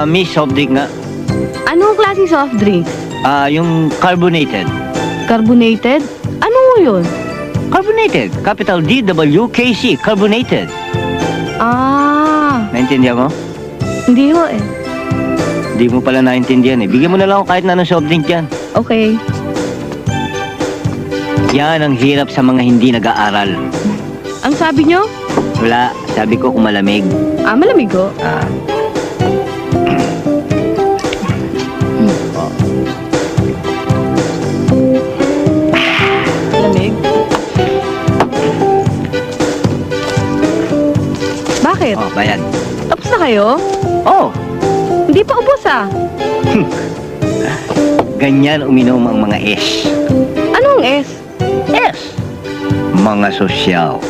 Miss soft drink nga. Anong klaseng soft drink? Yung carbonated. Carbonated? Ano yun? Carbonated. Capital DWKC. Carbonated. Naintindihan mo? Hindi ho eh. Hindi mo pala naintindihan eh. Bigyan mo na lang ako kahit na anong soft drink yan. Okay. Yan ang hirap sa mga hindi nag-aaral. Ang sabi nyo? Wala. Sabi ko kung malamig. Malamig ho. Lamig? Bakit? Bayan. Tapos na kayo? Oh, Hindi pa ubos ganyan uminom ang mga S. Anong S? S. Mga sosyal.